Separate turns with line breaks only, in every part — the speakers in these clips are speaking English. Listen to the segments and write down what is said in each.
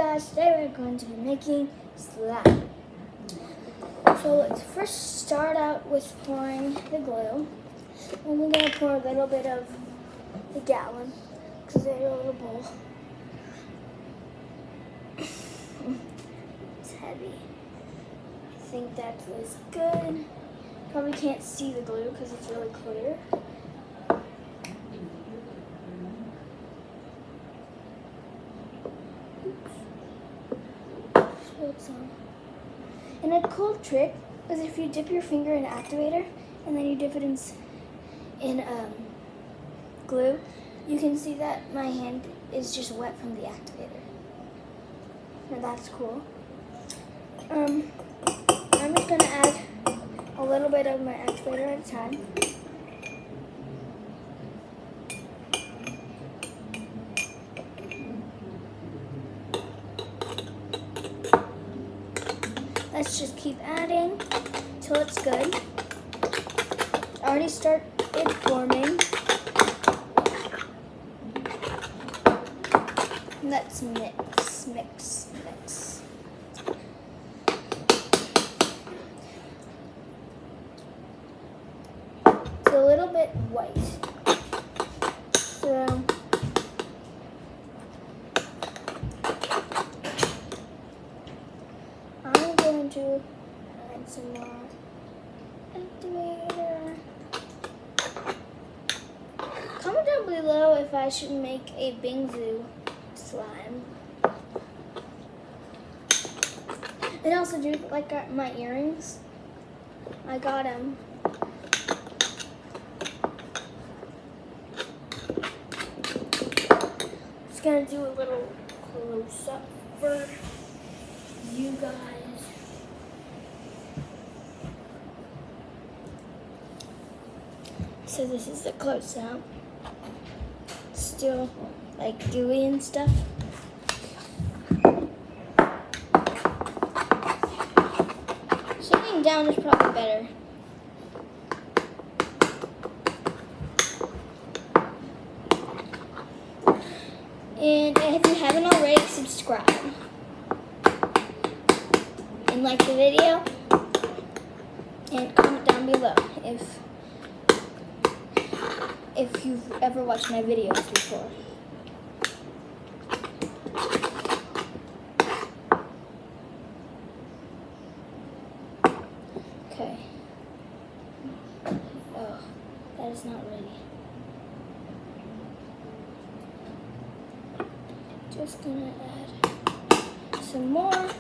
guys, today we're going to be making slime. So let's first start out with pouring the glue. And we're going to pour a little bit of the gallon because they have a little bowl. It's heavy. I think that is good. Probably can't see the glue because it's really clear. And a cool trick is if you dip your finger in activator and then you dip it in glue, you can see that my hand is just wet from the activator. Now that's cool. I'm just going to add a little bit of my activator at a time. Let's just keep adding till it's good. I already started forming. Let's mix. It's a little bit white. So I'm going to add some more activator. Comment down below if I should make a Bingsu slime. And also, do you like my earrings? I got them. Just gonna do a little close up for you guys. So this is the close up. Still like gooey and stuff. Sitting down is probably better. And if you haven't already, subscribe. And like the video. And comment down below if you've ever watched my videos before. Okay. Oh, that is not ready. Just gonna add some more.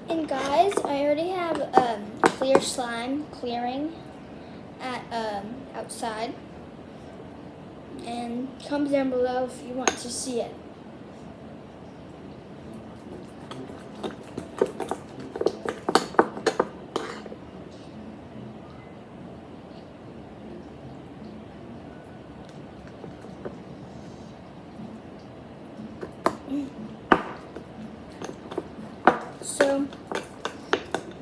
And guys, I already have clear slime clearing at outside, and comment down below if you want to see it. So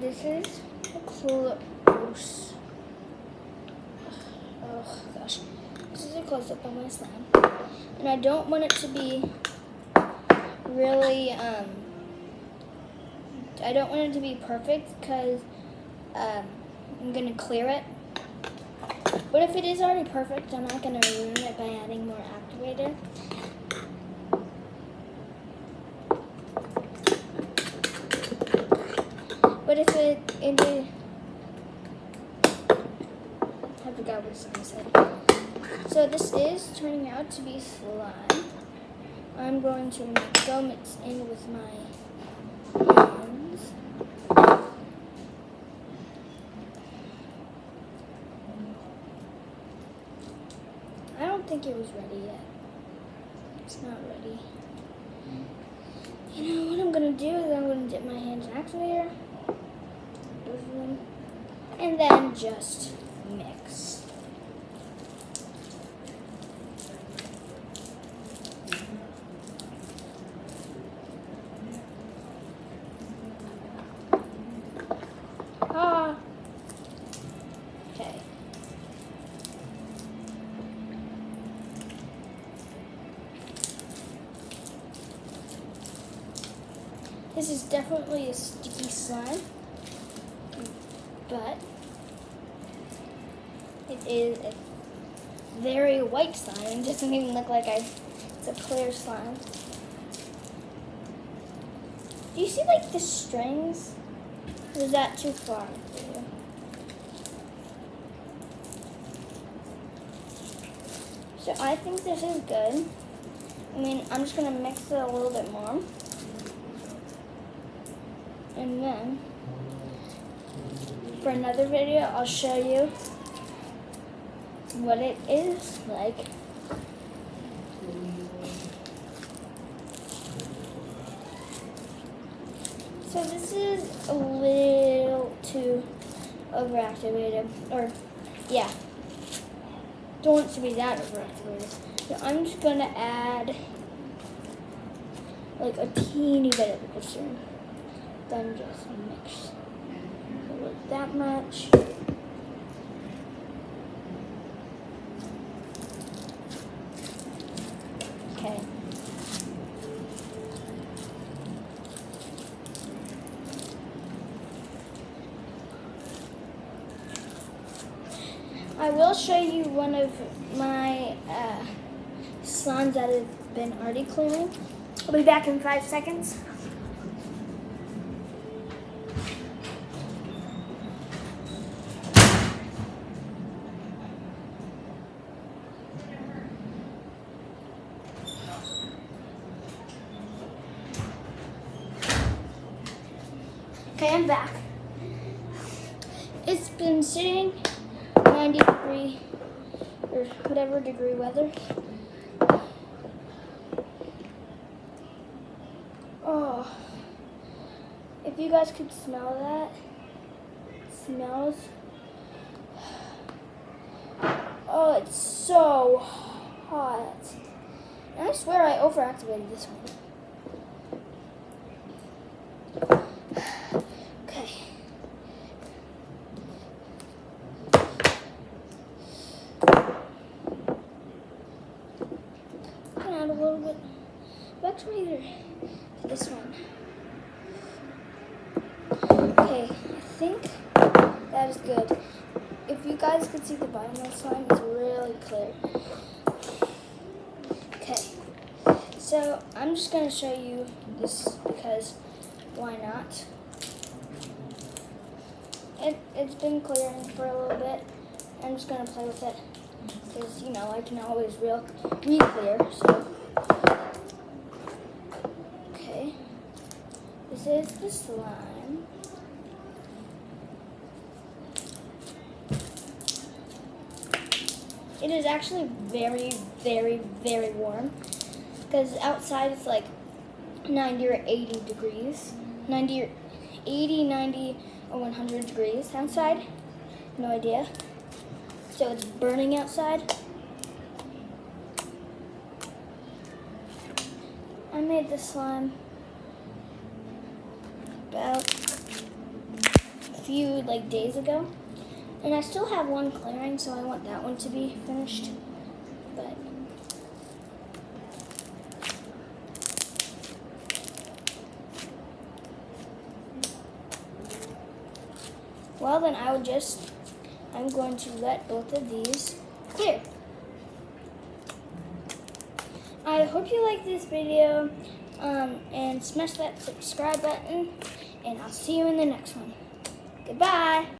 this is close. Oh gosh, this is a close up on my slime, and I don't want it to be really. I don't want it to be perfect because I'm gonna clear it. But if it is already perfect, I'm not gonna ruin it by adding more activator. But if it I forgot what I said. So this is turning out to be slime. I'm going to go mix in with my hands. I don't think it was ready yet. It's not ready. You know what I'm going to do is I'm going to dip my hands in activator. Both of them. And then just mix. Okay. This is definitely a sticky slime, but it is a very white slime. It doesn't even look like it's a clear slime. Do you see like the strings? Or is that too far for you? So I think this is good. I mean, I'm just gonna mix it a little bit more. And then, for another video, I'll show you what it is like. So this is a little too overactivated, or yeah, don't want it to be that overactivated. So I'm just gonna add like a teeny bit of glycerin, then just mix it that much. Okay. I will show you one of my slimes that have been already clearing. I'll be back in 5 seconds. Okay, I'm back. It's been sitting 90 degree or whatever degree weather. Oh, if you guys could smell that, it smells. Oh, it's so hot. And I swear I overactivated this one. Okay. Add a little bit of activator to this one. Okay, I think that is good. If you guys could see the bottom of the slime, it's really clear. Okay, so I'm just going to show you this because why not? It's been clearing for a little bit. I'm just going to play with it because, you know, I can always re-clear. So, okay, this is the slime. It is actually very, very, very warm because outside it's like 90 or 80 degrees. 90 or 80, 90 or 100 degrees outside. No idea. So it's burning outside. I made this slime about a few days ago. And I still have one clearing, so I want that one to be finished. But well, then I'm going to let both of these clear. I hope you like this video, and smash that subscribe button, and I'll see you in the next one. Goodbye.